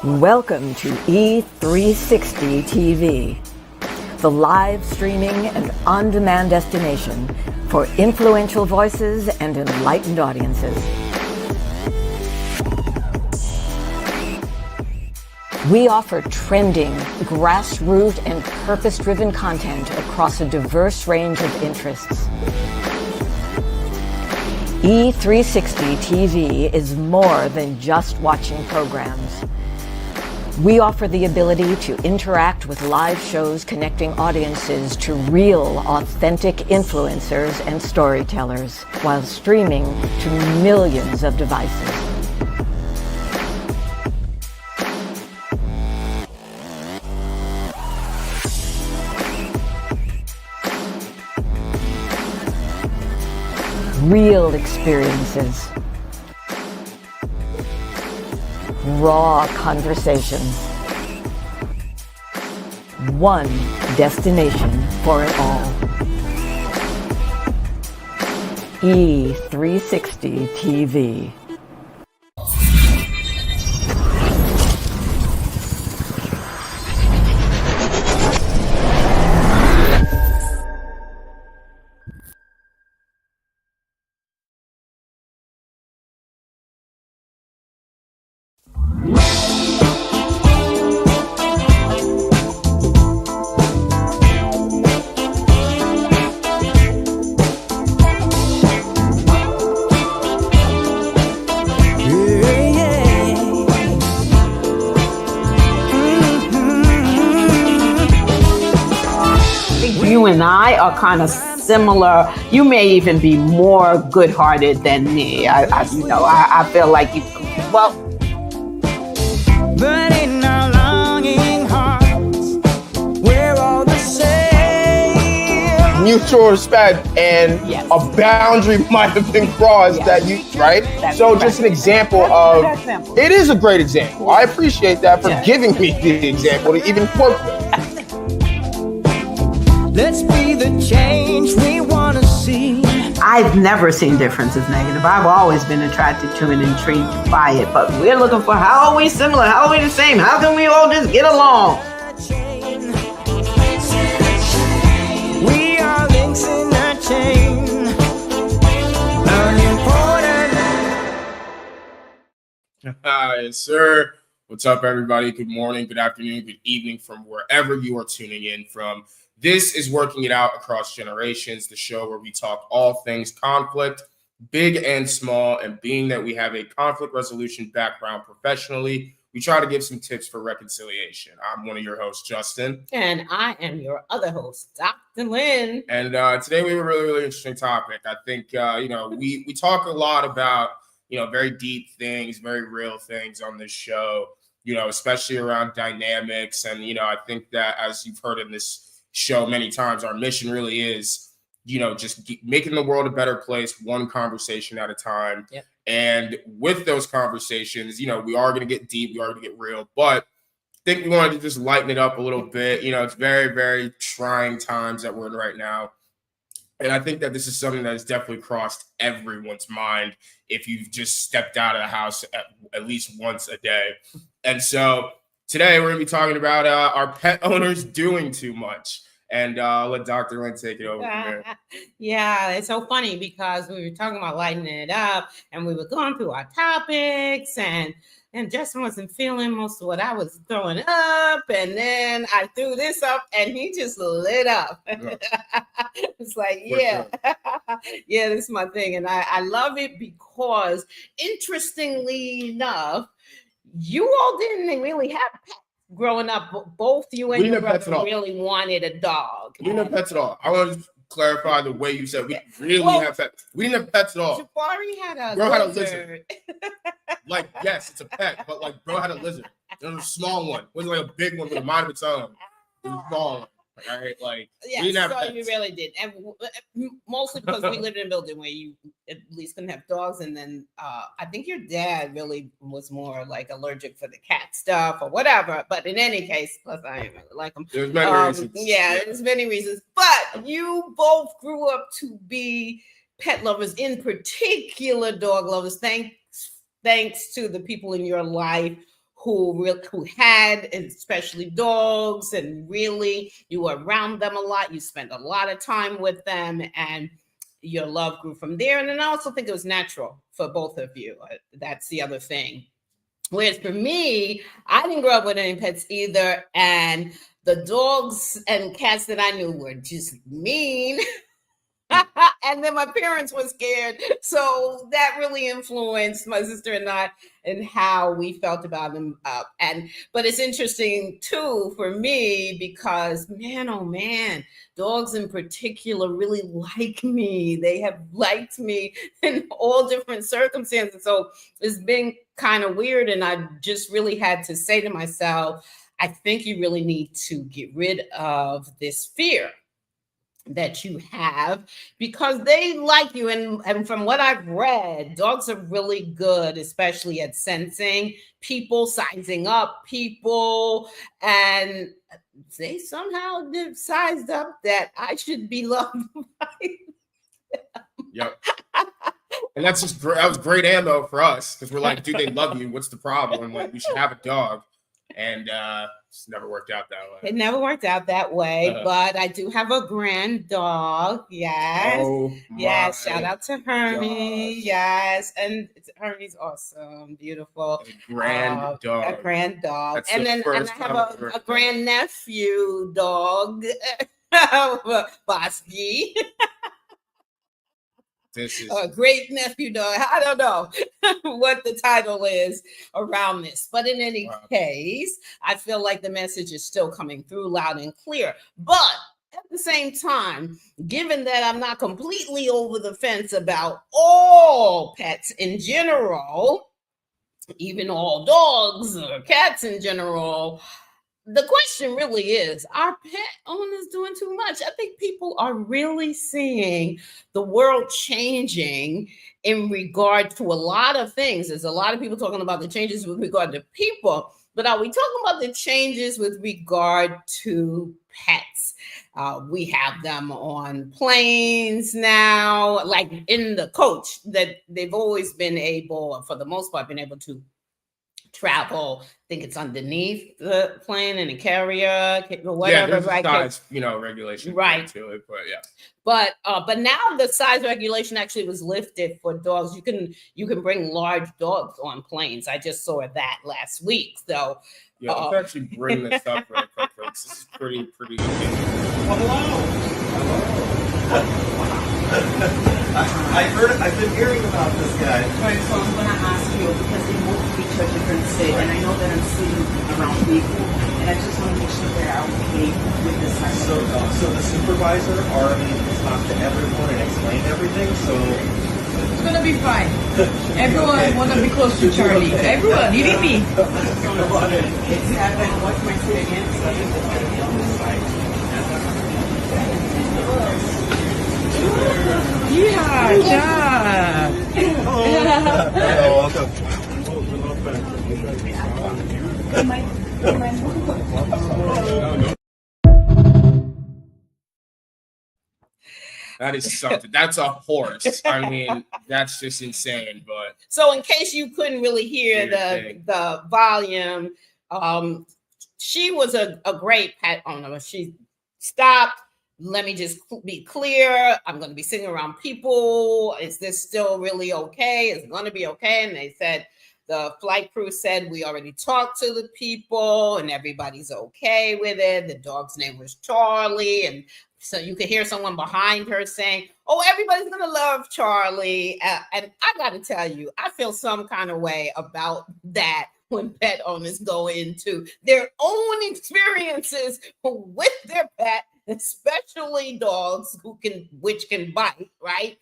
Welcome to E360 TV, the live streaming and on-demand destination for influential voices and enlightened audiences. We offer trending, grassroots, and purpose-driven content across a diverse range of interests. E360 TV is more than just watching programs. We offer the ability to interact with live shows connecting audiences to real, authentic influencers and storytellers while streaming to millions of devices. Real experiences. Raw conversations. One destination for it all. E360 TV. You and I are kind of similar. You may even be more good-hearted than me. I feel like you. Well, but in our longing hearts, we're all the same. Mutual respect and Yes. a boundary might have been crossed Yes. that you, right? That's So correct. just an example That's a of, good example. it is a great example. I appreciate that for Yes. giving me the example to even work with. Let's be the change we want to see. I've never seen differences negative. I've always been attracted to and intrigued by it. But we're looking for how are we similar? How are we the same? How can we all just get along? We are links in a chain. Unimportant. Yes, sir. What's up, everybody? Good morning, good afternoon, good evening from wherever you are tuning in from. This is Working It Out Across Generations, the show where we talk all things conflict, big and small. And being that we have a conflict resolution background professionally, we try to give some tips for reconciliation. I'm one of your hosts, Justin. And I am your other host, Dr. Lynn. And today we have a really, really interesting topic. I think, we talk a lot about, very deep things, very real things on this show, especially around dynamics. And, I think that as you've heard in this show many times, our mission really is, just making the world a better place, one conversation at a time. Yep. And with those conversations, we are going to get deep, we are going to get real, but I think we wanted to just lighten it up a little bit. It's very, very trying times that we're in right now. And I think that this is something that has definitely crossed everyone's mind if you've just stepped out of the house at least once a day. And so today we're going to be talking about our pet owners doing too much. And I'll let Dr. Lynn take it over from there. Yeah, it's so funny because we were talking about lightening it up and we were going through our topics and Justin wasn't feeling most of what I was throwing up. And then I threw this up and he just lit up. Yeah. It's like, For yeah, yeah, this is my thing. And I love it because interestingly enough, you all didn't really have pets. Growing up, both you and your brother really wanted a dog. We didn't have pets at all. I want to clarify the way you said we really have pets. We didn't have pets at all. Jabari had a Bro had a lizard. Like, yes, it's a pet, but like, bro had a lizard. It was a small one. It wasn't like a big one with a mind of its own. It was a small one. All right, like Yeah, we didn't have so pets. you really did, and mostly because we lived in a building where you at least couldn't have dogs. And then I think your dad really was more like allergic for the cat stuff or whatever. But in any case, plus I didn't really like them. There's many reasons. Yeah, there's many reasons. But you both grew up to be pet lovers, in particular dog lovers. Thanks to the people in your life who had especially dogs, and really you were around them a lot. You spent a lot of time with them, and your love grew from there. And then I also think it was natural for both of you. That's the other thing. Whereas for me, I didn't grow up with any pets either. And the dogs and cats that I knew were just mean. And then my parents were scared. So that really influenced my sister and I and how we felt about them. But it's interesting too for me because, man, oh man, dogs in particular really like me. They have liked me in all different circumstances. So it's been kind of weird. And I just really had to say to myself, I think you really need to get rid of this fear that you have because they like you. And from what I've read, dogs are really good, especially at sensing people, sizing up people. And they somehow sized up that I should be loved by them. Yep. And that's just great. That was great ammo for us because we're like, dude, they love you. What's the problem? Like, we should have a dog. And it's never worked out that way. It never worked out that way, but I do have a grand dog. Yes. Oh, yes. Shout out to Hermie. gosh. Yes. And Hermie's awesome. Beautiful. A grand dog. A grand dog. That's and the then first I have time I've ever a grandnephew dog, Bosky. This is A great nephew dog. I don't know what the title is around this. But in any case, I feel like the message is still coming through loud and clear. But at the same time, given that I'm not completely over the fence about all pets in general, even all dogs or cats in general, the question really is, are pet owners doing too much? I think people are really seeing the world changing in regard to a lot of things. There's a lot of people talking about the changes with regard to people, but are we talking about the changes with regard to pets? We have them on planes now, like in the coach, that they've always been able, for the most part, been able to travel. I think it's underneath the plane in a carrier or whatever. Yeah, there's right? a size, regulation right to it, but yeah. But now the size regulation actually was lifted for dogs. You can bring large dogs on planes. I just saw that last week. So yeah, let's actually bring this up real quick, folks. This is pretty good. I've been hearing about this guy. Right, so I'm going to ask you, because they both feature a different state, and I know that I'm sitting around people, and I just want to make sure they're okay with this type of So the supervisor already talked to everyone and explained everything, so... It's going to be fine. Everyone want to be close to Charlie. Everyone, even me. Exactly. Watch my foot again. Yeah, yeah. Hello, welcome. That is something. That's a horse. I mean, that's just insane. But so in case you couldn't really hear the volume, she was a great pet owner. She stopped. Let me just be clear. I'm going to be sitting around people. Is this still really okay? Is it going to be okay? And they said, the flight crew said, we already talked to the people and everybody's okay with it. The dog's name was Charlie. And so you could hear someone behind her saying, oh, everybody's going to love Charlie. And I got to tell you, I feel some kind of way about that when pet owners go into their own experiences with their pet, especially dogs which can bite, right?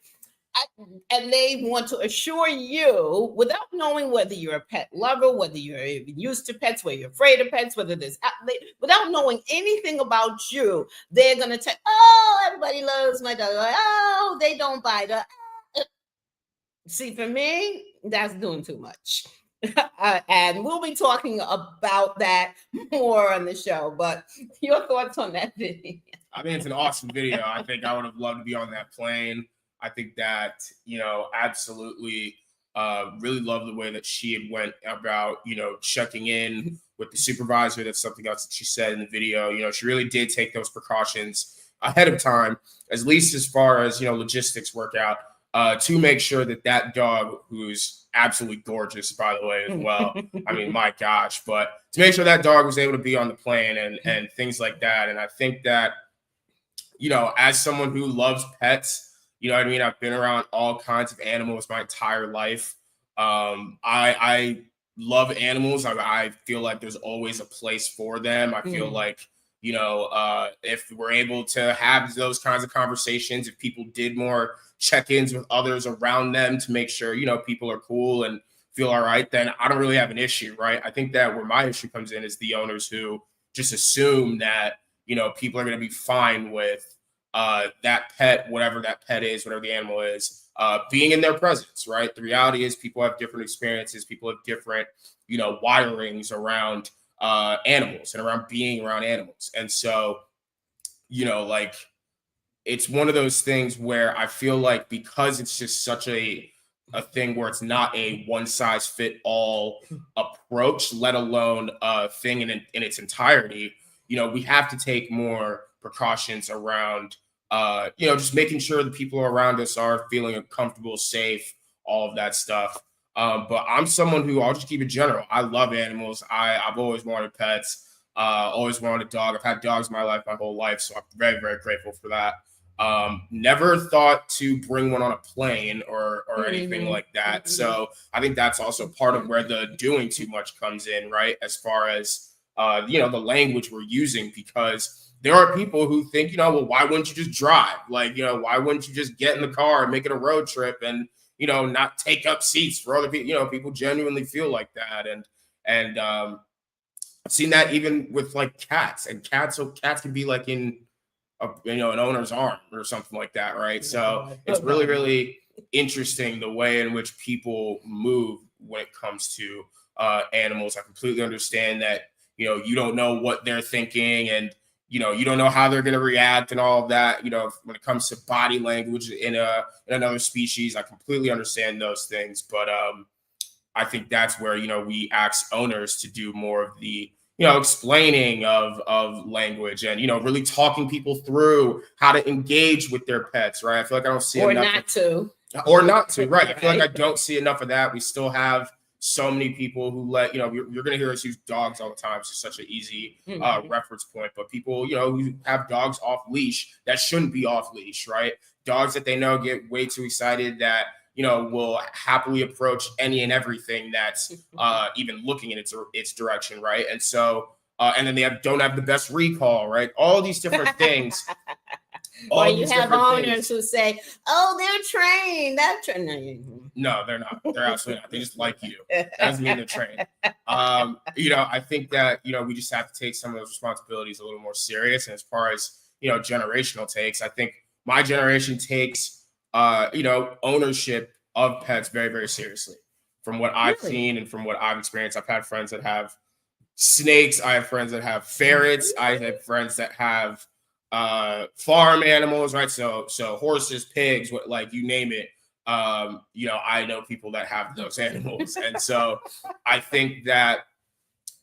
And they want to assure you, without knowing whether you're a pet lover, whether you're even used to pets, whether you're afraid of pets, without knowing anything about you, they're going to tell, oh, everybody loves my dog. Oh, they don't bite. See, for me, that's doing too much. And we'll be talking about that more on the show. But your thoughts on that video? I mean, it's an awesome video. I think I would have loved to be on that plane. I think that, absolutely Really love the way that she had went about, checking in with the supervisor. That's something else that she said in the video. She really did take those precautions ahead of time, at least as far as, logistics work out, to make sure that dog, who's absolutely gorgeous, by the way, as well. I mean, my gosh, but to make sure that dog was able to be on the plane and things like that. And I think that, as someone who loves pets, you know what I mean? I've been around all kinds of animals my entire life. I love animals. I feel like there's always a place for them. I feel like, if we're able to have those kinds of conversations, if people did more check-ins with others around them to make sure, people are cool and feel all right, then I don't really have an issue, right? I think that where my issue comes in is the owners who just assume that, people are going to be fine with that pet, whatever that pet is, whatever the animal is, being in their presence, right? The reality is people have different experiences. People have different, wirings around animals and around being around animals. And so, it's one of those things where I feel like because it's just such a thing where it's not a one size fit all approach, let alone a thing in its entirety, we have to take more precautions around just making sure the people around us are feeling comfortable, safe, all of that stuff. But I'm someone who, I'll just keep it general. I love animals. I've always wanted pets, always wanted a dog. I've had dogs in my life, my whole life. So I'm very, very grateful for that. Never thought to bring one on a plane or anything like that. So I think that's also part of where the doing too much comes in, right? As far as, the language we're using, because there are people who think, well, why wouldn't you just drive? Like, why wouldn't you just get in the car and make it a road trip and, not take up seats for other people? People genuinely feel like that. And I've seen that even with like cats, and cats can be like in an owner's arm or something like that. Right. So it's really, really interesting the way in which people move when it comes to animals. I completely understand that, you don't know what they're thinking, and you don't know how they're going to react and all of that. When it comes to body language in another species, I completely understand those things. But I think that's where, we ask owners to do more of the, explaining of language and, really talking people through how to engage with their pets, right? I feel like I don't see or enough not to, right? I feel like I don't see enough of that. We still have so many people who you're going to hear us use dogs all the time. It's just such an easy reference point. But people, who have dogs off leash that shouldn't be off leash, right? Dogs that they know get way too excited that, will happily approach any and everything that's even looking in its direction, right? And so, and then they don't have the best recall, right? All these different things. Or you have owners who say, "Oh, they're trained. That's trained." No, they're not. They're absolutely not. They just like you. That doesn't mean they're trained. I think that, we just have to take some of those responsibilities a little more serious. And as far as, generational takes, I think my generation takes, ownership of pets very, very seriously. From what I've seen and from what I've experienced, I've had friends that have snakes. I have friends that have ferrets. I have friends that have farm animals, right? So horses, pigs, you name it. I know people that have those animals. And so I think that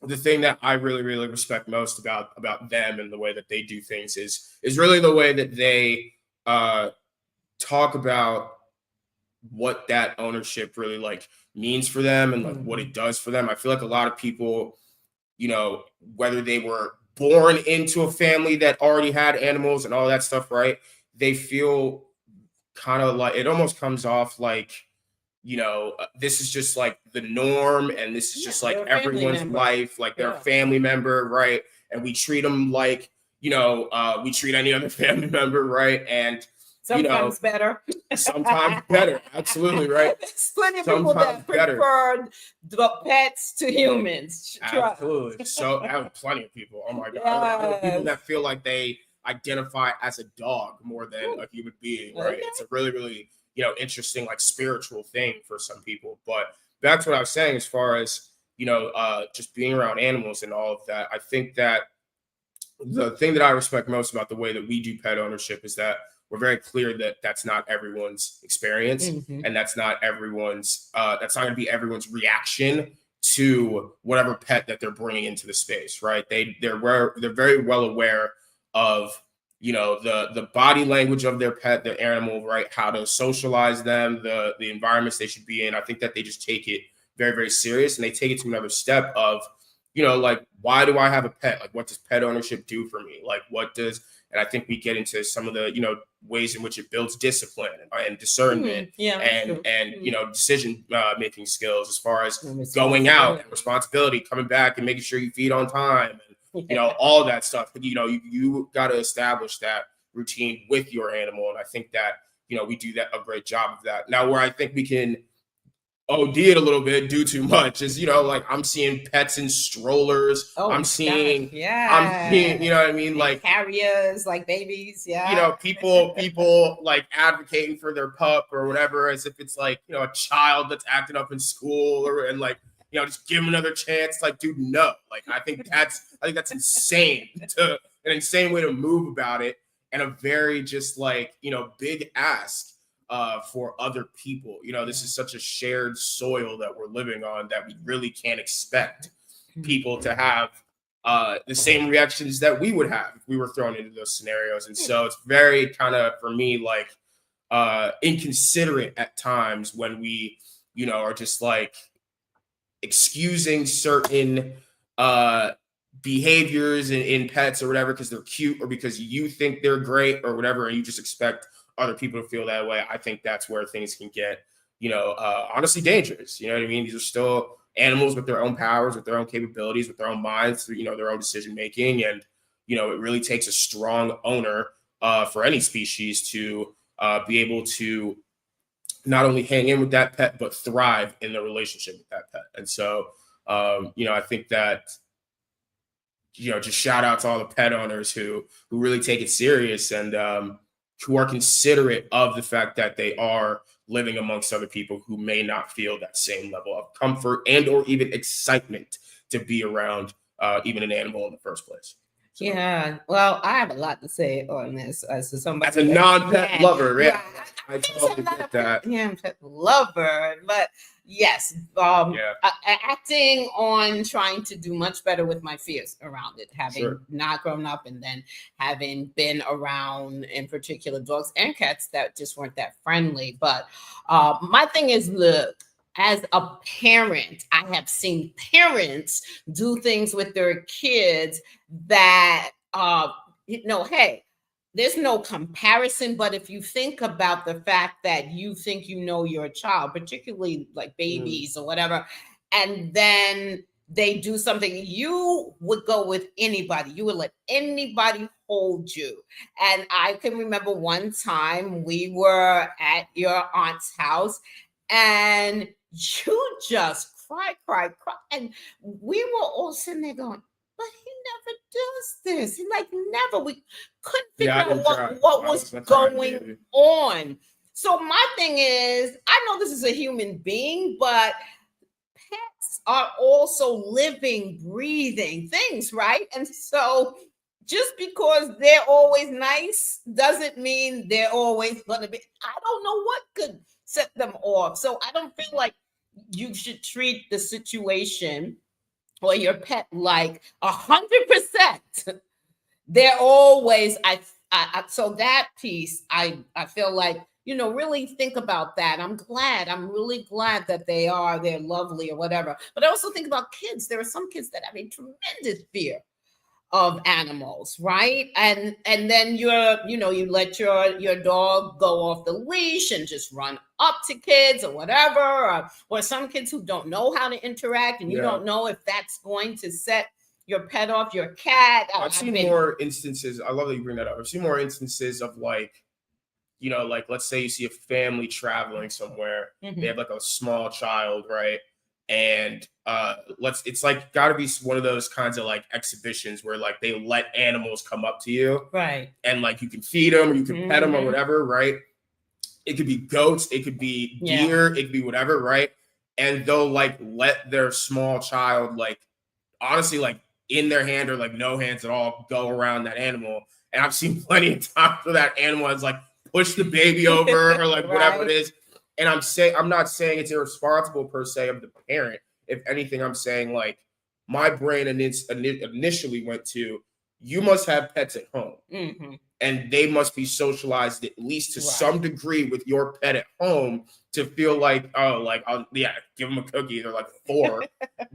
the thing that I really, really respect most about them and the way that they do things is really the way that they talk about what that ownership really means for them and what it does for them. I feel like a lot of people, whether they were born into a family that already had animals and all that stuff, right? They feel kind of like it almost comes off like, this is just like the norm, and this is just like everyone's life, like they're a family member, right? And we treat them like, we treat any other family member, right? And sometimes better. Sometimes better. Absolutely, right? There's plenty of people that prefer the pets to humans. Absolutely. So I have plenty of people. Oh my God. I know people that feel like they identify as a dog more than a human being, right? It's a really, really, interesting, spiritual thing for some people. But back to what I was saying, as far as, just being around animals and all of that, I think that the thing that I respect most about the way that we do pet ownership is that we're very clear that that's not everyone's experience, and that's not everyone's. That's not going to be everyone's reaction to whatever pet that they're bringing into the space, right? They're very well aware of, you know, the body language of their pet, their animal, right? How to socialize them, the environments they should be in. I think that they just take it very, very serious, and they take it to another step of, you know, like, why do I have a pet? Like, what does pet ownership do for me? Like, and I think we get into some of the, you know, ways in which it builds discipline and discernment and you know, decision making skills, as far as going out and responsibility, coming back and making sure you feed on time, and you know, all of that stuff. You know, you got to establish that routine with your animal, and I think that, you know, we do that a great job of that. Now, where I think we can OD it a little bit, do too much, is, you know, like, I'm seeing pets in strollers. I'm seeing, you know what I mean? Like carriers, like babies. Yeah. You know, people like advocating for their pup or whatever, as if it's like, you know, a child that's acting up in school, and like, you know, just give them another chance. Like, dude, no. Like, I think that's insane, an insane way to move about it, and a very just like, you know, big ask for other people. You know, this is such a shared soil that we're living on, that we really can't expect people to have the same reactions that we would have if we were thrown into those scenarios. And so it's very kind of, for me, like inconsiderate at times when we, you know, are just like excusing certain behaviors in pets or whatever because they're cute or because you think they're great or whatever, and you just expect other people to feel that way. I think that's where things can get, you know, honestly dangerous. You know what I mean? These are still animals with their own powers, with their own capabilities, with their own minds, you know, their own decision making. And, you know, it really takes a strong owner for any species to be able to not only hang in with that pet, but thrive in the relationship with that pet. And so, you know, I think that, you know, just shout out to all the pet owners who really take it serious and who are considerate of the fact that they are living amongst other people who may not feel that same level of comfort and or even excitement to be around even an animal in the first place. So, yeah, well, I have a lot to say on this as somebody as a non-pet lover, yeah, I totally get that. Yeah, I'm a pet lover, but yes, acting on trying to do much better with my fears around it, having not grown up and then having been around, in particular, dogs and cats that just weren't that friendly. But my thing is, look, as a parent, I have seen parents do things with their kids that, you know, hey, there's no comparison. But if you think about the fact that you think you know your child, particularly like babies or whatever, and then they do something, you would go with anybody. You would let anybody hold you. And I can remember one time we were at your aunt's house and you just cried. And we were all sitting there going, but he never does this. He like never. We couldn't figure out what was going on. So my thing is, I know this is a human being, but pets are also living, breathing things, right? And so just because they're always nice doesn't mean they're always going to be. I don't know what could set them off. So I don't feel like you should treat the situation or your pet like 100%. They're always, so that piece, I feel like, you know, really think about that. I'm really glad that they're lovely or whatever. But I also think about kids. There are some kids that have a tremendous fear of animals, right? And then you let your dog go off the leash and just run up to kids or whatever, or some kids who don't know how to interact, and you don't know if that's going to set your pet off, your cat. I've seen more instances. I love that you bring that up. I've seen more instances of like, you know, like let's say you see a family traveling somewhere, they have like a small child, right? And it's like got to be one of those kinds of like exhibitions where like they let animals come up to you, right? And like you can feed them or you can pet them or whatever, right? It could be goats, it could be deer, it could be whatever, right? And they'll like let their small child like honestly like in their hand or like no hands at all go around that animal. And I've seen plenty of times where that animal has like push the baby over or like whatever Right. it is. And I'm not saying it's irresponsible per se of the parent. If anything, I'm saying like my brain initially went to, you must have pets at home. Mm-hmm. And they must be socialized at least to Right. some degree with your pet at home to feel like, oh, like, yeah, give them a cookie. They're like 4.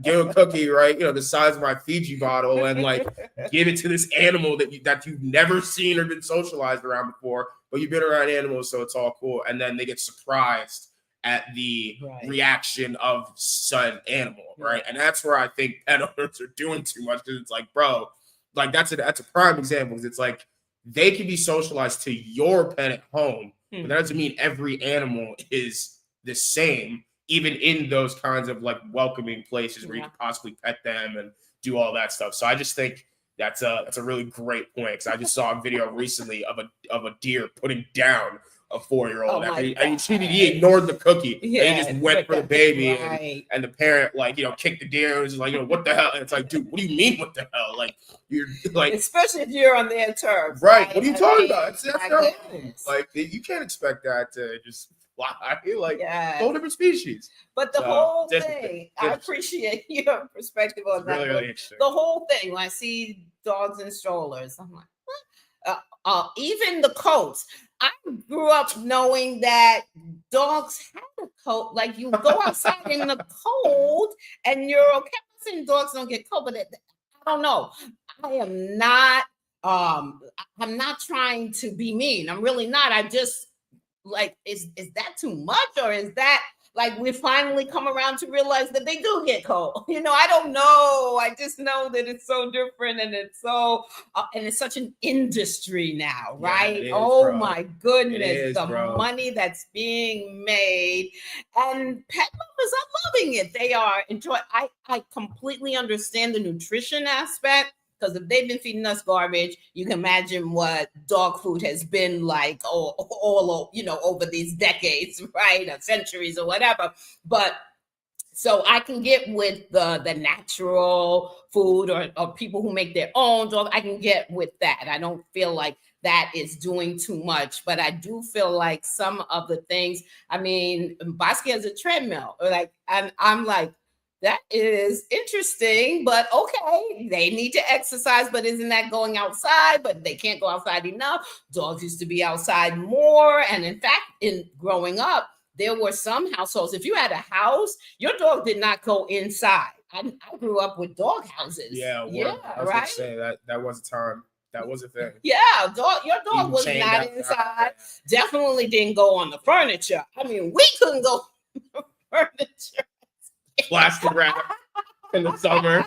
Give them a cookie, right? You know, the size of my Fiji bottle, and like give it to this animal that you've never seen or been socialized around before, but you've been around animals, so it's all cool. And then they get surprised at the Right. reaction of said animal, right? And that's where I think pet owners are doing too much, because it's like, bro, like that's a prime example, because it's like, they can be socialized to your pet at home, but that doesn't mean every animal is the same, even in those kinds of like welcoming places where you can possibly pet them and do all that stuff. So I just think that's a really great point, because I just saw a video recently of a deer putting down a 4-year-old. Oh, and he ignored the cookie. Yeah, and he just went for the baby. Right. And the parent, like, you know, kicked the deer and was just like, you know, what the hell? And it's like, dude, what do you mean, what the hell? Like, you're like, especially if you're on their terms. right? What are you talking about? That's my their home. goodness. Like, you can't expect that to just fly. Like, Yes. whole different species. But the So, whole different thing, thing. I appreciate your perspective on It's that. really, really interesting. The whole thing, when I see dogs in strollers, I'm like, what? Even the coats. I grew up knowing that dogs had a coat. Like, you go outside in the cold and you're okay. I'm saying dogs don't get cold, but I don't know. I am not. I'm not trying to be mean. I'm really not. I just like, is that too much, or is that like we finally come around to realize that they do get cold? You know, I don't know. I just know that it's so different, and it's so and it's such an industry now, right? Yeah, it is, oh bro. my goodness, It is, the bro. money that's being made, and pet lovers are loving it. They are enjoying. I completely understand the nutrition aspect. Because if they've been feeding us garbage, you can imagine what dog food has been like all you know, over these decades, right? Or centuries or whatever. But so I can get with the natural food, or people who make their own dog. I can get with that. I don't feel like that is doing too much, but I do feel like some of the things, I mean, Bosque has a treadmill, like, and I'm like, that is interesting, but okay, they need to exercise, but isn't that going outside? But they can't go outside enough. Dogs used to be outside more. And in fact, in growing up, there were some households, if you had a house, your dog did not go inside. I grew up with dog houses. Yeah, yeah, I was right? gonna say that was a time. That was a thing. Yeah, your dog Even was chained not outside. inside. Definitely didn't go on the furniture. I mean, we couldn't go on the furniture. Plastic wrap in the summer.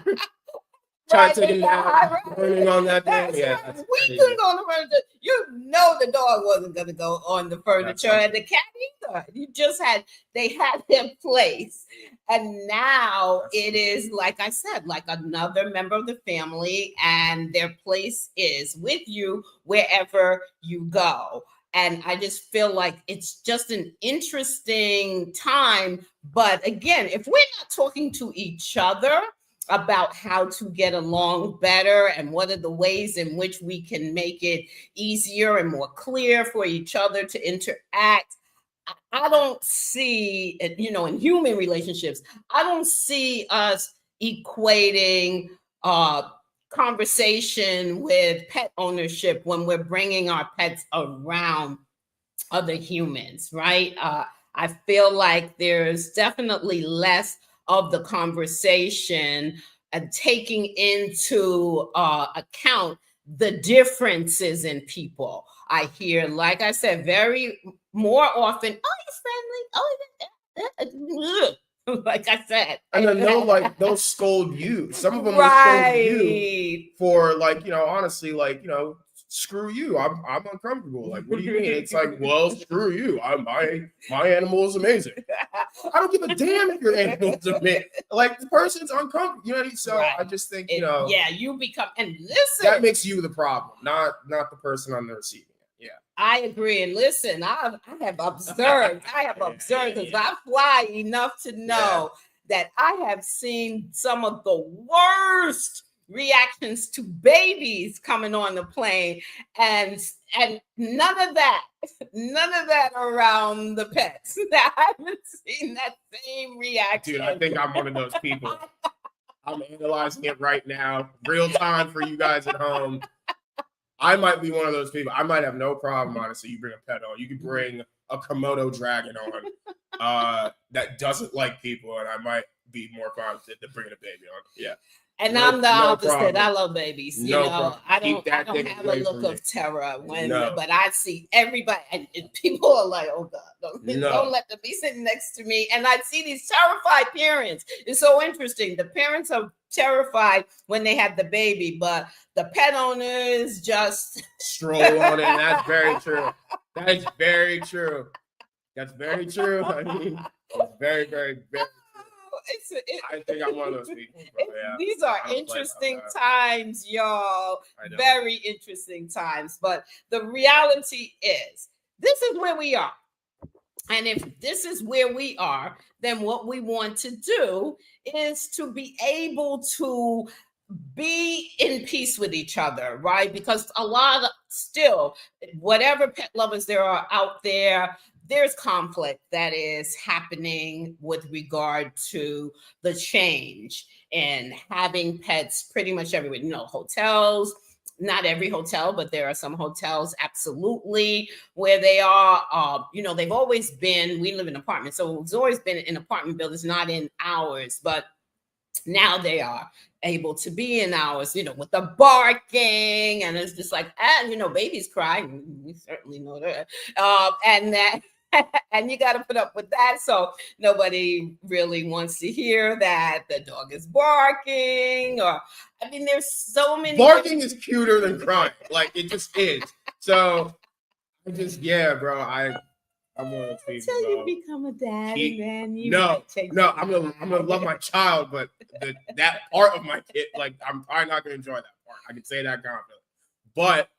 Trying to take a nap, right. burning on that thing. That's Yeah, right. that's We crazy. couldn't go on the furniture. You know the dog wasn't going to go on the furniture, That's and the cat either. They had their place. And now it is, like I said, like another member of the family, and their place is with you wherever you go. And I just feel like it's just an interesting time. But again, if we're not talking to each other about how to get along better and what are the ways in which we can make it easier and more clear for each other to interact, I don't see it, you know, in human relationships, I don't see us equating conversation with pet ownership when we're bringing our pets around other humans, right? I feel like there's definitely less of the conversation and taking into account the differences in people. I hear, like I said, very more often, oh, you're friendly. Oh, like I said. And then they'll scold you. Some of them right. will scold you for, like, you know, honestly, like, you know, screw you. I'm uncomfortable. Like, what do you mean? It's like, well, screw you. My animal is amazing. I don't give a damn if your animal is amazing. Like, the person's uncomfortable. You know what I mean? So Right. I just think, you know, yeah, you become, and listen, that makes you the problem, not the person on the receiving end. Yeah. I agree. And listen, I have observed, because I fly enough to know that I have seen some of the worst reactions to babies coming on the plane, and none of that around the pets. I haven't seen that same reaction. Dude, I think I'm one of those people. I'm analyzing it right now, real time for you guys at home. I might be one of those people. I might have no problem, honestly. You bring a pet on. You could bring a Komodo dragon on that doesn't like people, and I might be more confident than bringing a baby on. Yeah. And I'm the opposite. problem. I love babies. You No know, problem. I Keep don't that thing have a away look from me. of terror when, No. but I see everybody, and people are like, "Oh God, No. don't let them be sitting next to me." And I see these terrified parents. It's so interesting. The parents are terrified when they have the baby, but the pet owners just Stroll on it. And that's very true. That is very true. That's very true. I mean, it's very, very, very. I think I'm one of those people. Bro. Yeah. These are I don't play interesting about that. times, y'all. I know. Very interesting times. But the reality is, this is where we are. And if this is where we are, then what we want to do is to be able to be in peace with each other, right? Because a lot of still, whatever pet lovers there are out there, there's conflict that is happening with regard to the change in having pets pretty much everywhere. You know, hotels, not every hotel, but there are some hotels absolutely where they are, you know, they've always been, we live in apartments, so it's always been in apartment buildings, not in ours, but now they are able to be in ours, you know, with the barking, and it's just like, you know, babies cry. We certainly know that. And that, and you got to put up with that. So nobody really wants to hear that the dog is barking, or, I mean, there's so many. Barking is cuter than crying. Like, it just is. So, I just, yeah, bro, I'm one of those people. Until you bro. become a dad, and then you No, might change no, your I'm mind. gonna love my child, but that part of my kid, like, I'm probably not gonna enjoy that part. I can say that confidently. But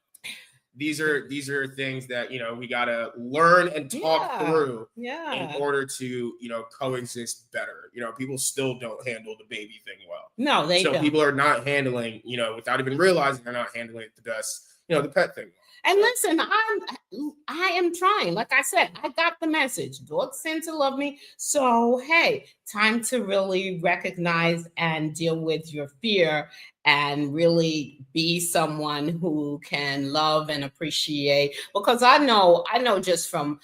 these are things that, you know, we gotta learn and talk through in order to, you know, coexist better. You know, people still don't handle the baby thing well. No, they So don't. people are not handling, you know, without even realizing they're not handling it the best, you know, the pet thing. And listen, I am trying. Like I said, I got the message. Dogs tend to love me. So, hey, time to really recognize and deal with your fear and really be someone who can love and appreciate. Because I know just from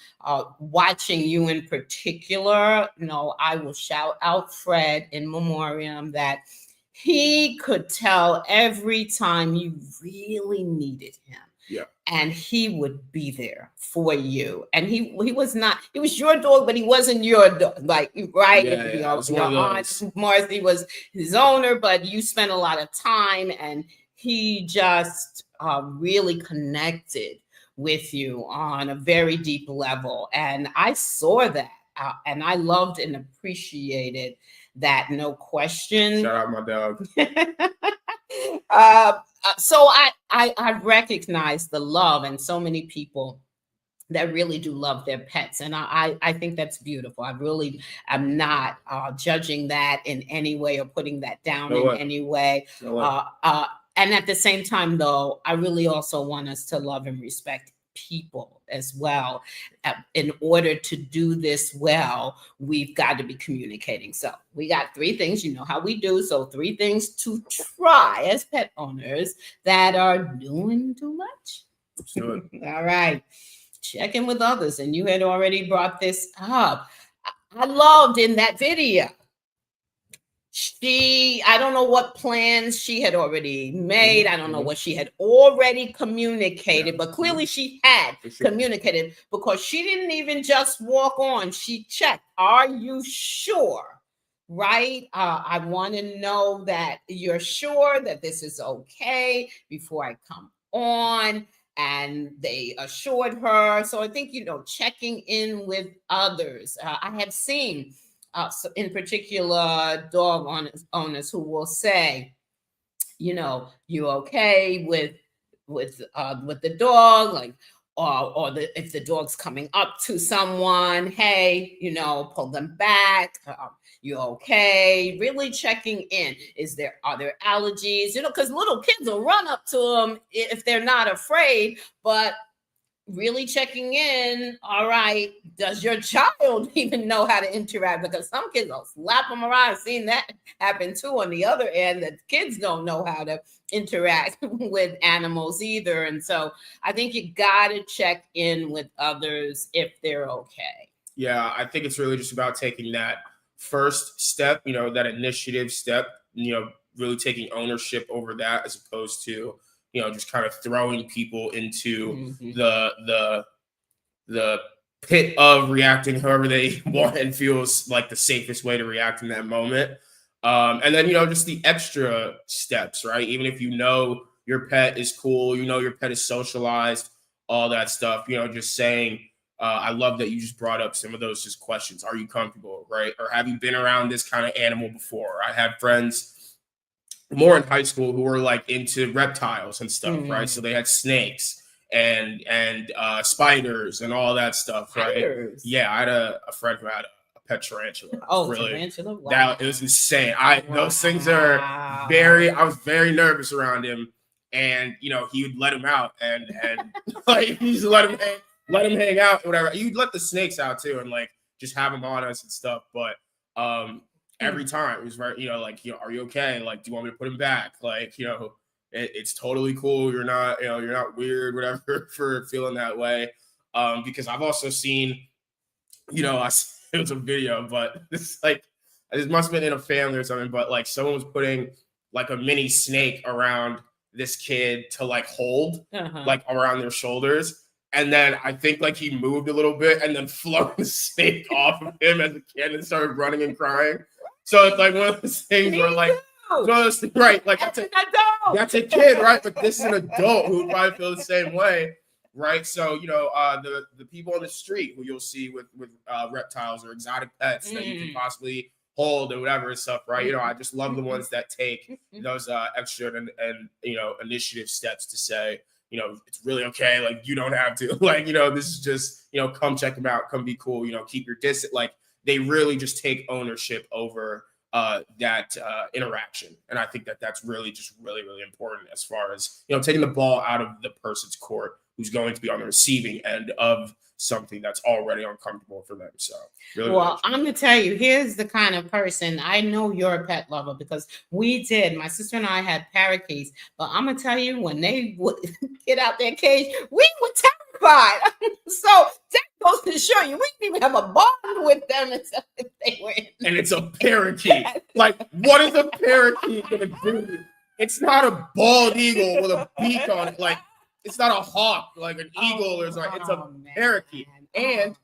watching you in particular, you know, I will shout out Fred in memoriam that he could tell every time you really needed him. Yeah. And he would be there for you. And he was your dog, but he wasn't your dog. Like, right? Yeah, You know, it's your one of aunt those. Marcy was his owner, but you spent a lot of time, and he just really connected with you on a very deep level. And I saw that, and I loved and appreciated that, no question. Shout out my dog. So I recognize the love, and so many people that really do love their pets, and I think that's beautiful. I really am not judging that in any way or putting that down in any way. And at the same time, though, I really also want us to love and respect people as well. In order to do this well, we've got to be communicating. So we got 3 things, you know how we do. So 3 things to try as pet owners that are doing too much. All right. Check in with others. And you had already brought this up. I loved in that video, I don't know what plans she had already made. I don't know what she had already communicated, but clearly she had communicated, because she didn't even just walk on. She checked. Are you sure? Right? I want to know that you're sure that this is okay before I come on. And they assured her. So I think, you know, checking in with others. I have seen so in particular dog owners who will say, you know, you okay with the dog? Like, if the dog's coming up to someone, hey, pull them back. You okay? Really checking in. Are there allergies? Because little kids will run up to them if they're not afraid, but really checking in. All right, does your child even know how to interact? Because some kids will slap them around. I've seen that happen too on the other end, that kids don't know how to interact with animals either. And so I think you got to check in with others if they're okay. Yeah, I think it's really just about taking that first step, that initiative step, really taking ownership over that, as opposed to just kind of throwing people into the pit of reacting however they want and feels like the safest way to react in that moment. And then, just the extra steps, right? Even if your pet is cool, your pet is socialized, all that stuff, just saying, I love that you just brought up some of those just questions. Are you comfortable, right? Or have you been around this kind of animal before? I had friends more in high school who were like into reptiles and stuff, right? So they had snakes and spiders and all that stuff, right? Spiders. Yeah, I had a friend who had a pet tarantula. Tarantula. Wow. It was insane. Those things are I was very nervous around him, and he would let him out and like he just let him hang out, whatever. You'd let the snakes out too, and like just have them on us and stuff, but every time it was right, are you okay? Like, do you want me to put him back? Like, it's totally cool. You're not weird, whatever, for feeling that way. Because I've also seen, it was a video, but this must have been in a family or something, but like someone was putting like a mini snake around this kid to like hold, like around their shoulders. And then I think like he moved a little bit and then flung the snake off of him as a kid and started running and crying. So it's like one of those things where like, right? Like that's a kid, right? But this is an adult who would probably feel the same way, right? So the people on the street who you'll see with reptiles or exotic pets that you can possibly hold and whatever and stuff, right? I just love the ones that take those extra and initiative steps to say, it's really okay. Like, you don't have to, like, this is just, come check them out, come be cool, keep your distance. Like, they really just take ownership over that interaction. And I think that that's really just really, really important as far as, taking the ball out of the person's court who's going to be on the receiving end of something that's already uncomfortable for them. So really, well, I'm going to tell you, here's the kind of person, I know you're a pet lover because my sister and I had parakeets, but I'm going to tell you, when they would get out their cage, we were terrified. So that goes to show you, we didn't even have a bond with them until they were in. And it's a parakeet. Like, what is a parakeet going to do? It's not a bald eagle with a beak on it. Like, it's not a hawk like an eagle or something. It's a parakeet. And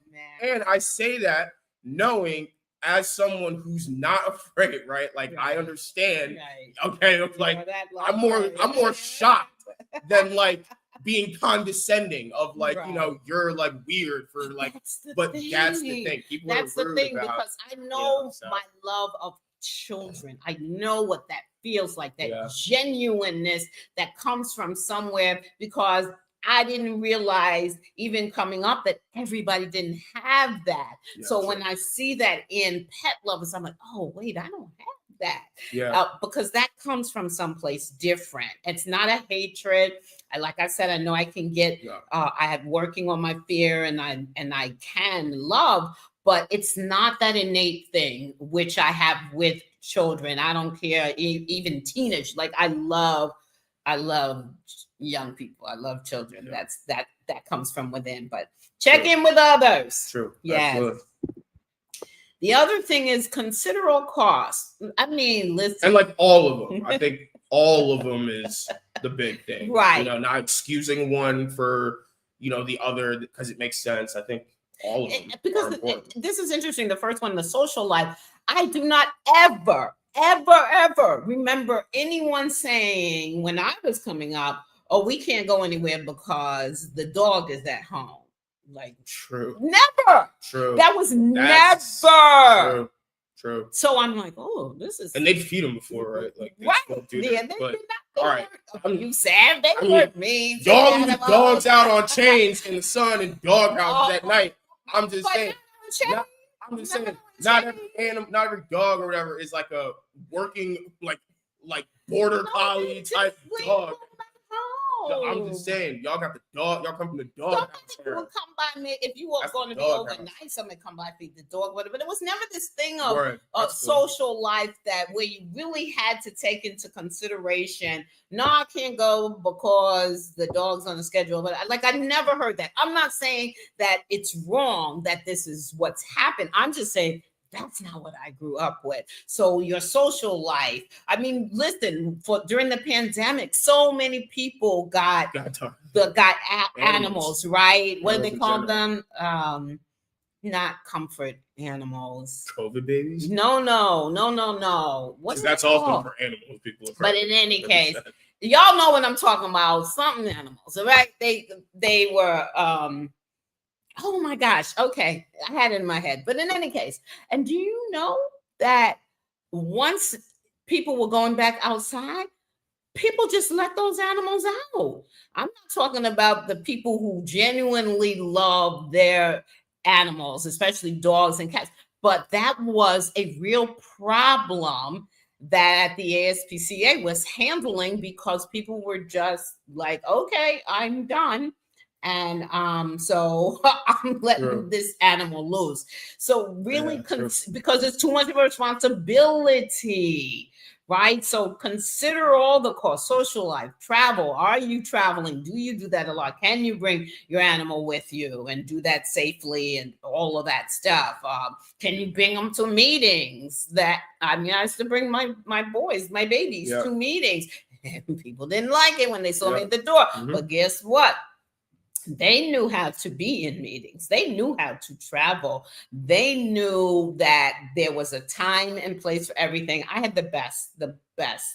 I say that knowing as someone who's not afraid, right? Like, I understand. Okay, like I'm more shocked than like being condescending of like, you're like weird for like, that's the thing. People are rude about, because I know my love of children. I know what that feels like, that genuineness that comes from somewhere, because I didn't realize even coming up that everybody didn't have that. So when I see that in pet lovers, I'm like, oh, wait, I don't have that. Because that comes from someplace different. It's not a hatred. Like I said, I know I can get, I have working on my fear and I can love, but it's not that innate thing, which I have with children. I don't care, even teenage. Like, I love young people. I love children. That comes from within. But check in with others. True. Yes. Absolutely. The other thing is consider all costs. I mean, listen. And like all of them, I think all of them is the big thing. Right. Not excusing one for, the other because it makes sense. I think all of them are important. This is interesting. The first one, the social life. I do not ever remember anyone saying when I was coming up, oh, we can't go anywhere because the dog is at home. Like, true. Never. True. That was never. True. So I'm like, oh, this is. And they'd feed them before, right? Like, right. Do They that. did not all right. You said they I mean, weren't mean. Y'all leave dogs out on chains in the sun and dog houses at night. I'm just saying. Not every animal, not every dog or whatever is like a working like border collie type dog. No, I'm just saying, y'all got the dog. Y'all come from the dog house. Somebody would come by me if you were going to be overnight. Somebody come by feed the dog, but it was never this thing of social life that where you really had to take into consideration. No, I can't go because the dog's on the schedule. But I never heard that. I'm not saying that it's wrong that this is what's happened. I'm just saying. That's not what I grew up with. So your social life. I mean, listen, during the pandemic, so many people got animals, right? What do they call them? Not comfort animals. COVID babies? No. That's also for animals. People. But in any case, y'all know what I'm talking about. Something animals, right? They were. Oh my gosh. Okay. I had it in my head. But in any case, and do you know that once people were going back outside, people just let those animals out? I'm not talking about the people who genuinely love their animals, especially dogs and cats, but that was a real problem that the ASPCA was handling because people were just like, okay, I'm done. And so I'm letting this animal loose. So really, because it's too much of a responsibility, right? So consider all the costs, social life, travel. Are you traveling? Do you do that a lot? Can you bring your animal with you and do that safely and all of that stuff? Can you bring them to meetings? I used to bring my babies to meetings. And people didn't like it when they saw me at the door. Mm-hmm. But guess what? They knew how to be in meetings. They knew how to travel. They knew that there was a time and place for everything. I had the best.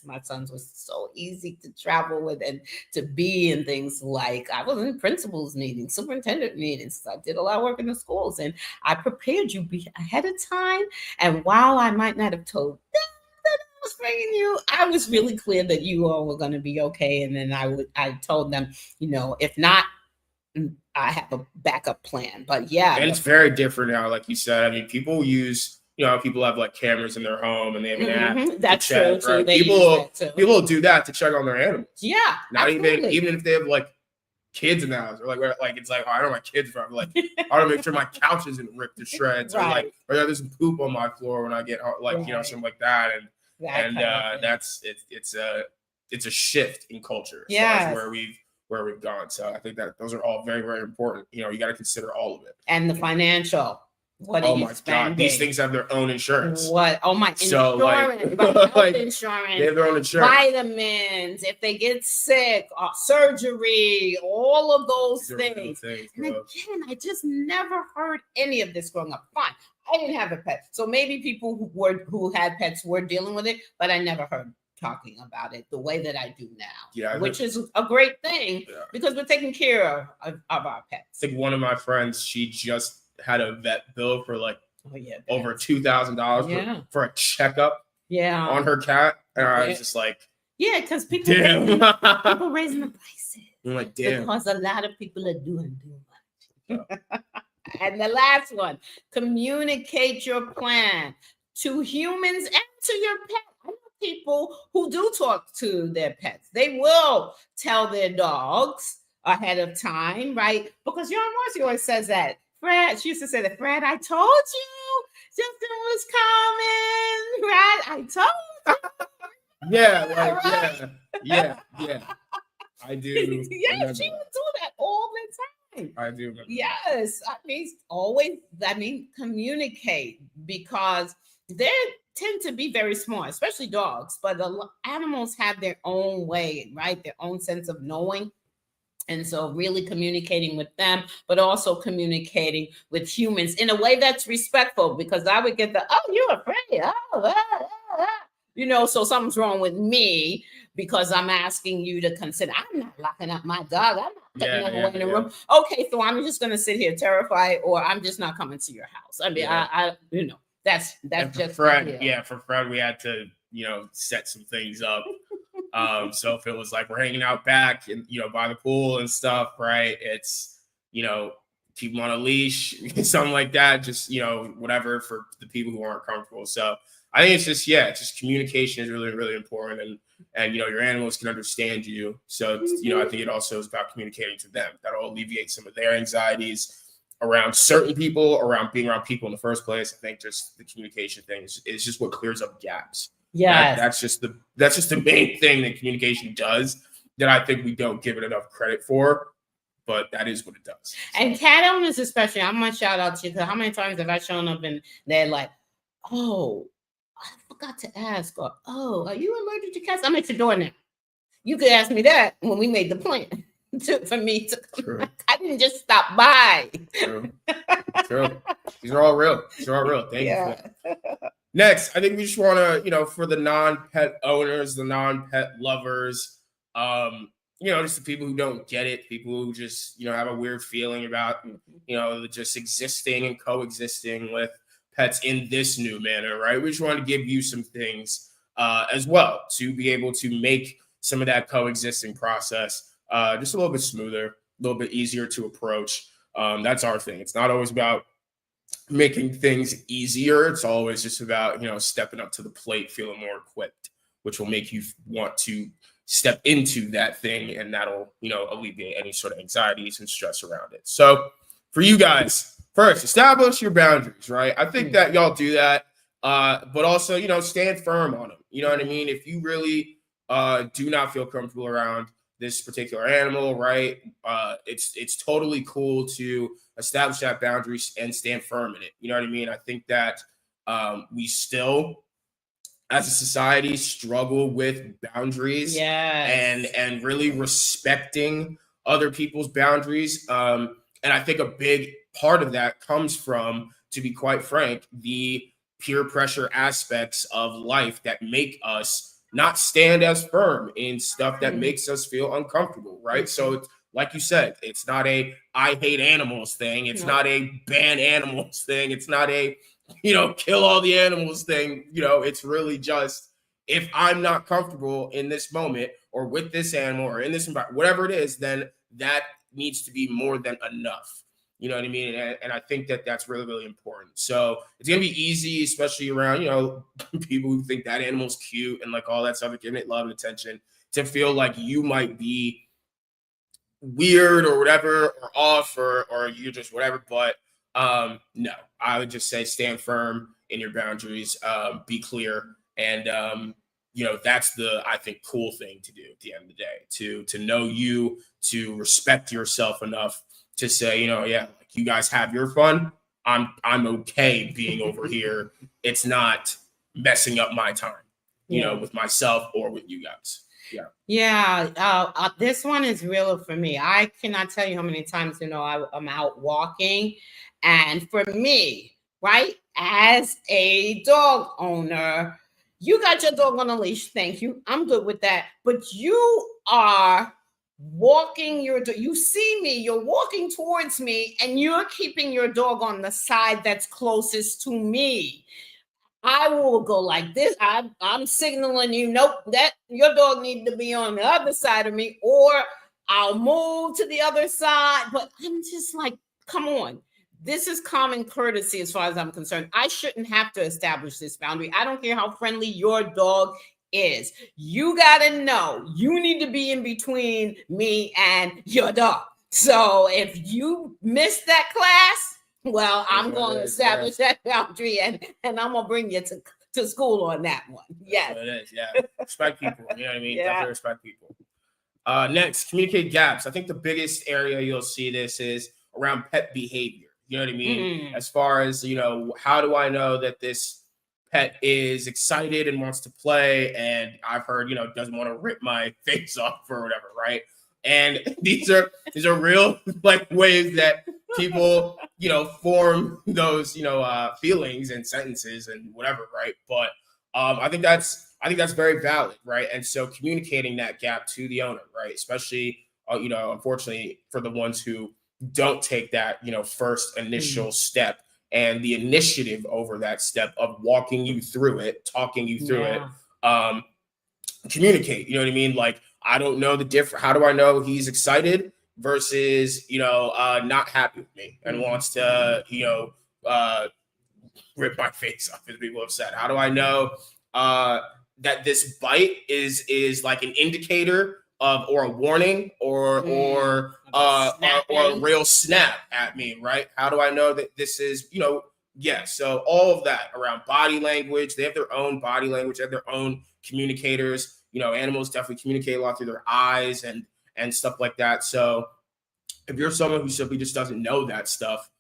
My sons was so easy to travel with and to be in things like I was in principals meetings, superintendent meetings. I did a lot of work in the schools and I prepared you ahead of time. And while I might not have told them that I was bringing you, I was really clear that you all were going to be okay. And then I told them, if not, I have a backup plan. But yeah. And it's very different now, like you said. I mean, people have like cameras in their home and they have an app. That's true. Right? People do that to check on their animals. Yeah. Not even if they have like kids in the house, or like it's like, oh, I don't know where my kids from. Like, I want to make sure my couch isn't ripped to shreds, right. or there's some poop on my floor when I get home, something like that. And it's a shift in culture as far as where we've gone. So I think that those are all very, very important. You got to consider all of it. And the financial. What are you spending? God, these things have their own insurance. What? Oh my! So insurance, insurance. They have their own insurance. Vitamins, if they get sick, surgery, all of those things. And again, I just never heard any of this growing up. Fine, I didn't have a pet, so maybe people who had pets were dealing with it, but I never heard talking about it the way that I do now, which is a great thing because we're taking care of our pets. I think one of my friends, she just had a vet bill for over $2,000 for a checkup on her cat. And I was just like, because people raising the prices. I'm like, damn. Because a lot of people are doing too much. And the last one, communicate your plan to humans and to your pet. I know people who do talk to their pets. They will tell their dogs ahead of time, right? Because your Marcy always says that. Fred, she used to say that, Fred, I told you Justin was coming, right? I told you. Yeah. I do. Yeah, she would do that all the time. I do. Yes. Communicate because they tend to be very smart, especially dogs, but the animals have their own way, right? Their own sense of knowing. And so really communicating with them, but also communicating with humans in a way that's respectful, because I would get you're afraid. So something's wrong with me because I'm asking you to consider, I'm not locking up my dog. I'm not putting him away in the room. Okay, so I'm just going to sit here terrified, or I'm just not coming to your house. I mean, that's just Fred. For Fred, we had to, set some things up. So if it was like we're hanging out back and, by the pool and stuff, right? It's, keep them on a leash, something like that. Just, whatever for the people who aren't comfortable. So I think it's just communication is really, really important. And your animals can understand you. So, I think it also is about communicating to them. That'll alleviate some of their anxieties around certain people, around being around people in the first place. I think just the communication thing is just what clears up gaps. Yes. That's just the main thing that communication does that I think we don't give it enough credit for, but that is what it does. And cat owners especially, I'm gonna shout out to you because how many times have I shown up and they're like, oh, I forgot to ask, or oh, are you allergic to cats? I'm at your door now. You could ask me that when we made the plan for me to True. I didn't just stop by. True. These are all real. Thank you for that. Next, I think we just want to, for the non-pet owners, the non-pet lovers, just the people who don't get it, people who just, have a weird feeling about, just existing and coexisting with pets in this new manner, right? We just want to give you some things as well to be able to make some of that coexisting process just a little bit smoother, a little bit easier to approach. That's our thing. It's not always about making things easier. It's always just about, stepping up to the plate, feeling more equipped, which will make you want to step into that thing, and that'll, alleviate any sort of anxieties and stress around it. So for you guys, first, establish your boundaries, right? I think that y'all do that, but also, stand firm on them. You know what I mean? If you really do not feel comfortable around this particular animal, right? It's totally cool to establish that boundary and stand firm in it. You know what I mean? I think that we still, as a society, struggle with boundaries and really respecting other people's boundaries. And I think a big part of that comes from, to be quite frank, the peer pressure aspects of life that make us not stand as firm in stuff that makes us feel uncomfortable, right? So it's, like you said, it's not a I hate animals thing. It's not a ban animals thing. It's not a, kill all the animals thing. It's really just, if I'm not comfortable in this moment or with this animal or in this environment, whatever it is, then that needs to be more than enough. You know what I mean? And I think that that's really, really important. So it's going to be easy, especially around, people who think that animal's cute and like all that stuff, giving it love and attention, to feel like you might be weird or whatever, or off, or you're just whatever. But no, I would just say stand firm in your boundaries, be clear. And, that's the, I think, cool thing to do at the end of the day, to know you, to respect yourself enough to say, like, you guys have your fun. I'm okay being over here. It's not messing up my time, with myself or with you guys. This one is real for me. I cannot tell you how many times, I'm out walking. And for me, right, as a dog owner, you got your dog on a leash. Thank you. I'm good with that. But you are walking you see me, you're walking towards me, and you're keeping your dog on the side that's closest to me. I will go like this. I'm signaling you, nope, that your dog needs to be on the other side of me, or I'll move to the other side. But I'm just like, come on. This is common courtesy as far as I'm concerned. I shouldn't have to establish this boundary. I don't care how friendly your dog is. You got to know you need to be in between me and your dog. So if you miss that class, well, I'm going to establish that boundary, and I'm going to bring you to school on that one. Yes. It is, yeah. Respect people. You know what I mean? Definitely respect people. Next, communicate gaps. I think the biggest area you'll see this is around pet behavior. You know what I mean? As far as, how do I know that this pet is excited and wants to play, and I've heard, doesn't want to rip my face off or whatever, right? And these are real like ways that people, form those, feelings and sentences and whatever, right? But I think that's very valid, right? And so communicating that gap to the owner, right? Especially, unfortunately for the ones who don't take that, first initial step and the initiative over that step of walking you through it, talking you through it. communicate. You know what I mean? Like, I don't know the difference. How do I know he's excited versus, not happy with me and wants to, rip my face off, as people have said? How do I know that this bite is like an indicator of, or a warning, or a real snap at me, right? How do I know that this is, so all of that around body language. They have their own body language, they have their own communicators. Animals definitely communicate a lot through their eyes and stuff like that. So if you're someone who simply just doesn't know that stuff,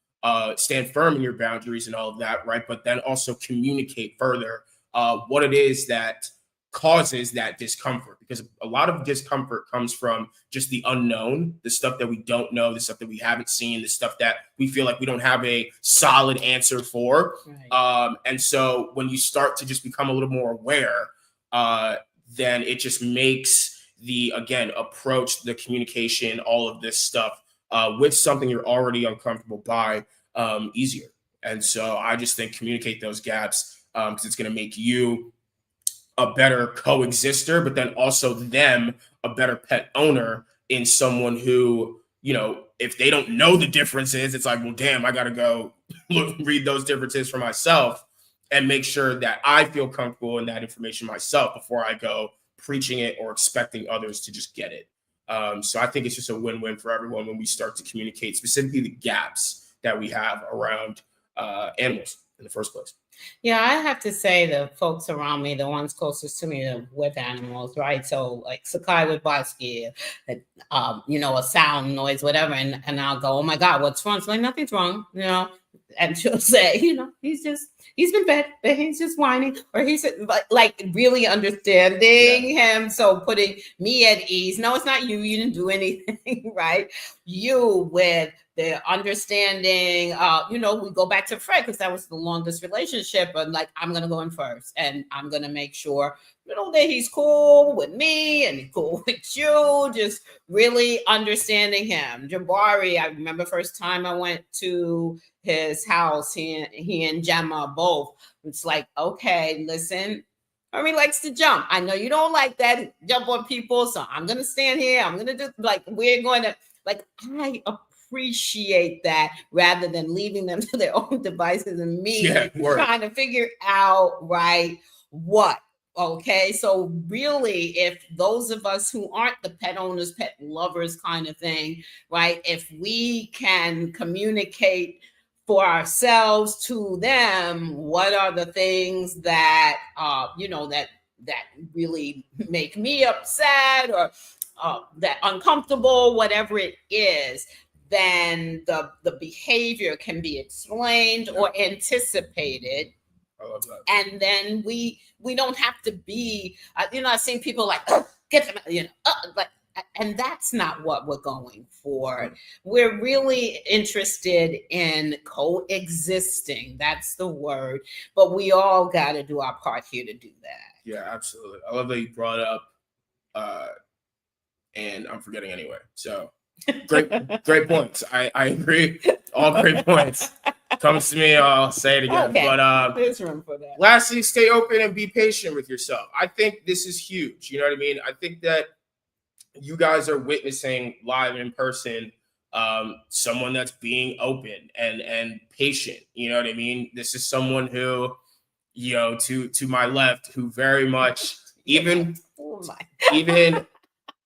stand firm in your boundaries and all of that, right? But then also communicate further what it is that causes that discomfort, because a lot of discomfort comes from just the unknown, the stuff that we don't know, the stuff that we haven't seen, the stuff that we feel like we don't have a solid answer for. Right. And so when you start to just become a little more aware, then it just makes the approach, the communication, all of this stuff with something you're already uncomfortable by easier. And so I just think communicate those gaps, because it's going to make you a better coexister, but then also them a better pet owner, in someone who, if they don't know the differences, it's like, well, damn, I got to go read those differences for myself and make sure that I feel comfortable in that information myself before I go preaching it or expecting others to just get it. So I think it's just a win-win for everyone when we start to communicate specifically the gaps that we have around animals in the first place. Yeah, I have to say the folks around me, the ones closest to me with animals, right? So like Sakai with Bosky, a sound, noise, whatever. And I'll go, oh my God, what's wrong? It's like, nothing's wrong, And she'll say, he's been fed, but he's just whining, or he's like really understanding him. So putting me at ease. No, it's not you. You didn't do anything, right? You with the understanding, we go back to Fred, because that was the longest relationship. And like, I'm going to go in first, and I'm going to make sure, that he's cool with me and he's cool with you, just really understanding him. Jabari, I remember first time I went to his house, he and Gemma both. It's like, okay, listen, Hermie likes to jump. I know you don't like that, jump on people, so I'm going to stand here. I'm going to do, like, we're going to, like, I appreciate that, rather than leaving them to their own devices and me trying to figure out, right, what. Okay, so really, if those of us who aren't the pet owners, pet lovers kind of thing, right, if we can communicate for ourselves to them, what are the things that, that really make me upset, or that uncomfortable, whatever it is, then the behavior can be explained or anticipated. I love that. And then we don't have to be, I've seen people like, get them, and that's not what we're going for. We're really interested in coexisting. That's the word. But we all got to do our part here to do that. Yeah, absolutely. I love that you brought it up, and I'm forgetting anyway. So great points. I agree. All great points. Comes to me, I'll say it again. Okay. But there's room for that. Lastly, stay open and be patient with yourself. I think this is huge. You know what I mean? I think that you guys are witnessing live in person someone that's being open and patient. You know what I mean? This is someone who, to my left, who very much even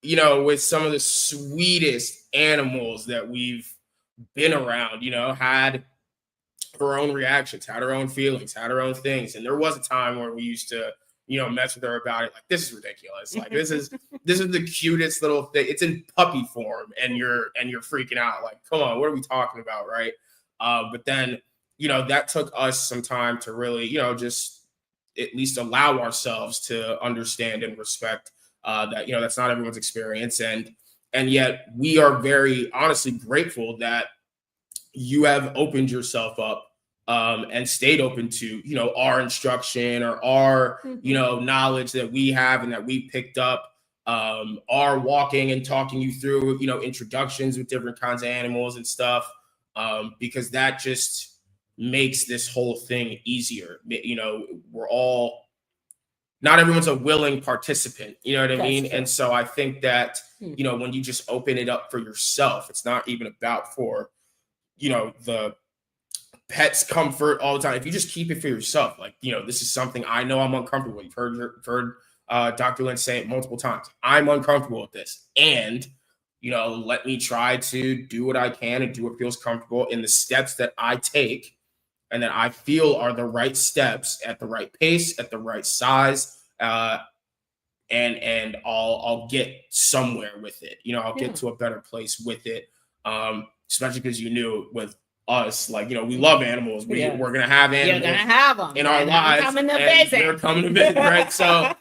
with some of the sweetest animals that we've been around, had her own reactions, had her own feelings, had her own things. And there was a time where we used to, mess with her about it. Like, this is ridiculous. Like, this is the cutest little thing. It's in puppy form, and you're freaking out. Like, come on, what are we talking about, right? But then, that took us some time to really, just at least allow ourselves to understand and respect that, that's not everyone's experience. And yet we are very honestly grateful that you have opened yourself up and stayed open to, our instruction or our, knowledge that we have and that we picked up, our walking and talking you through, introductions with different kinds of animals and stuff, because that just makes this whole thing easier. We're all not everyone's a willing participant, you know what I mean? true. And so I think that, when you just open it up for yourself, it's not even about for, the pet's comfort all the time. If you just keep it for yourself, like, this is something I know I'm uncomfortable with. You've heard Dr. Lynn say it multiple times. I'm uncomfortable with this. And, let me try to do what I can and do what feels comfortable in the steps that I take and that I feel are the right steps at the right pace, at the right size. And I'll get somewhere with it. I'll get to a better place with it. Especially because with us, like, we love animals. We're gonna have animals. You're gonna have them in our lives. They're coming to visit, right? So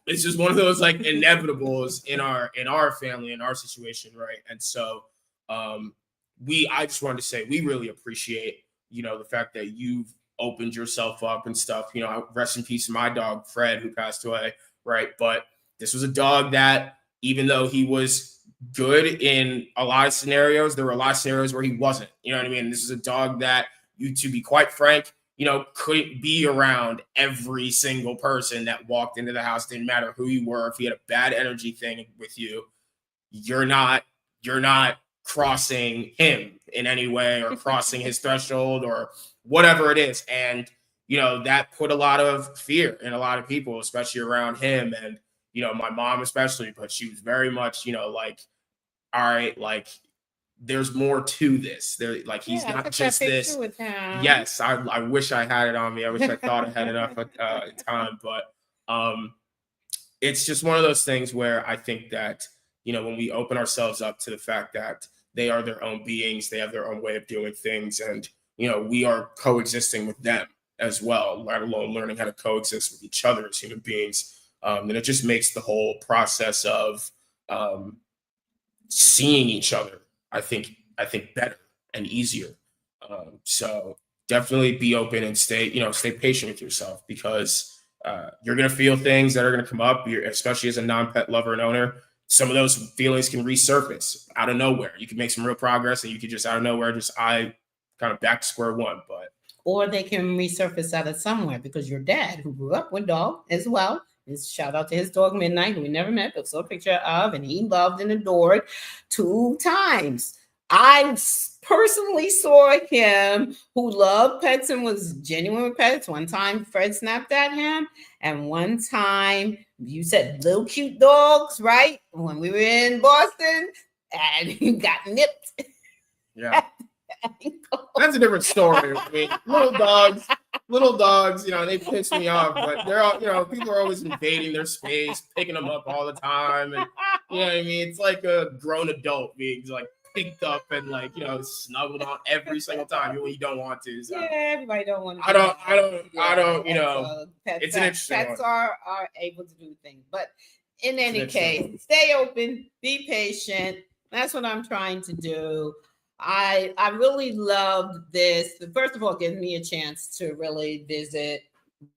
it's just one of those like inevitables in our family, in our situation, right? And so I just wanted to say we really appreciate the fact that you've opened yourself up and stuff. Rest in peace to my dog Fred, who passed away, right? But this was a dog that, even though he was good in a lot of scenarios, there were a lot of scenarios where he wasn't. You know what I mean? This is a dog that, to be quite frank, couldn't be around every single person that walked into the house. Didn't matter who you were. If he had a bad energy thing with you, you're not crossing him in any way or crossing his threshold or whatever it is. And, that put a lot of fear in a lot of people, especially around him. And, my mom especially, but she was very much, like, all right, like, there's more to this. There, like, he's not just this. Yes, I wish I had it on me. I wish I thought I had enough time, but it's just one of those things where I think that, when we open ourselves up to the fact that they are their own beings, they have their own way of doing things, and, we are coexisting with them as well, let alone learning how to coexist with each other as human beings. And it just makes the whole process of seeing each other, I think better and easier. So definitely be open and stay patient with yourself, because you're going to feel things that are going to come up, especially as a non-pet lover and owner. Some of those feelings can resurface out of nowhere. You can make some real progress, and you can just out of nowhere, kind of back to square one. Or they can resurface out of somewhere, because your dad, who grew up with dog as well, shout out to his dog Midnight, who we never met, but saw a picture of, and he loved and adored 2 times. I personally saw him, who loved pets and was genuine with pets. One time Fred snapped at him, and one time you said little cute dogs, right? When we were in Boston, and he got nipped. Yeah. That's a different story. I mean, little dogs, they piss me off, but they're all, people are always invading their space, picking them up all the time. And you know what I mean? It's like a grown adult being like picked up and like, snuggled on every single time, even when you don't want to. So. Yeah, everybody don't want to. I don't, it's an interesting pets one. are able to do things. But in any case, stay open, be patient. That's what I'm trying to do. I really loved this. First of all, it gives me a chance to really visit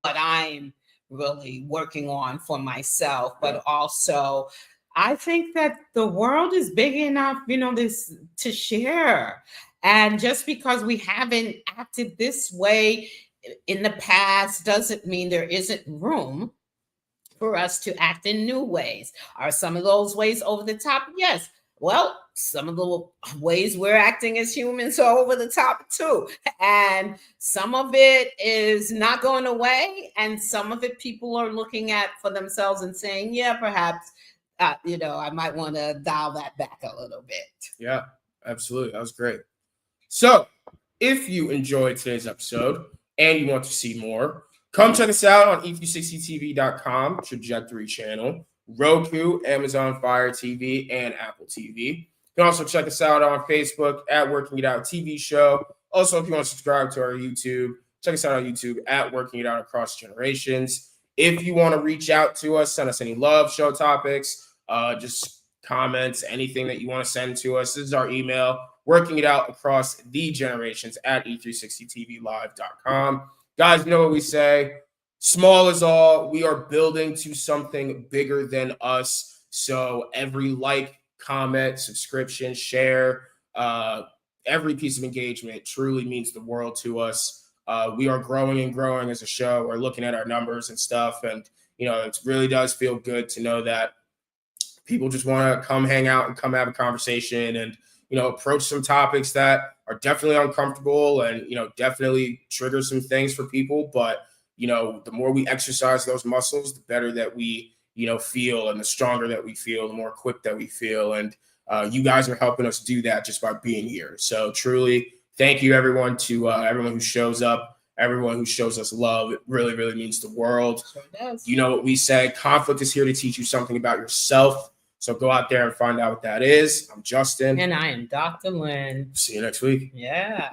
what I'm really working on for myself, but also I think that the world is big enough, this to share. And just because we haven't acted this way in the past doesn't mean there isn't room for us to act in new ways. Are some of those ways over the top? Yes. Well, some of the ways we're acting as humans are over the top too. And some of it is not going away. And some of it people are looking at for themselves and saying, yeah, perhaps, I might want to dial that back a little bit. Yeah, absolutely. That was great. So if you enjoyed today's episode and you want to see more, come check us out on e360tv.com, Trajectory channel, Roku, Amazon Fire TV, and Apple TV. You can also check us out on Facebook at Working It Out TV Show. Also, if you want to subscribe to our YouTube, check us out on YouTube at Working It Out Across Generations. If you want to reach out to us, send us any love, show topics, just comments, anything that you want to send to us. This is our email, Working It Out Across the Generations at e360tvlive.com. Guys, you know what we say. Small is all. We are building to something bigger than us. So every like, comment, subscription, share, every piece of engagement truly means the world to us. We are growing and growing as a show. We're looking at our numbers and stuff. And, it really does feel good to know that people just want to come hang out and come have a conversation and, approach some topics that are definitely uncomfortable and, definitely trigger some things for people. But, the more we exercise those muscles, the better that we, feel, and the stronger that we feel, the more equipped that we feel. And you guys are helping us do that just by being here. So truly, thank you everyone everyone who shows up, everyone who shows us love. It really, really means the world. Sure does. You know what we say, conflict is here to teach you something about yourself. So go out there and find out what that is. I'm Justin. And I am Dr. Lynn. See you next week. Yeah.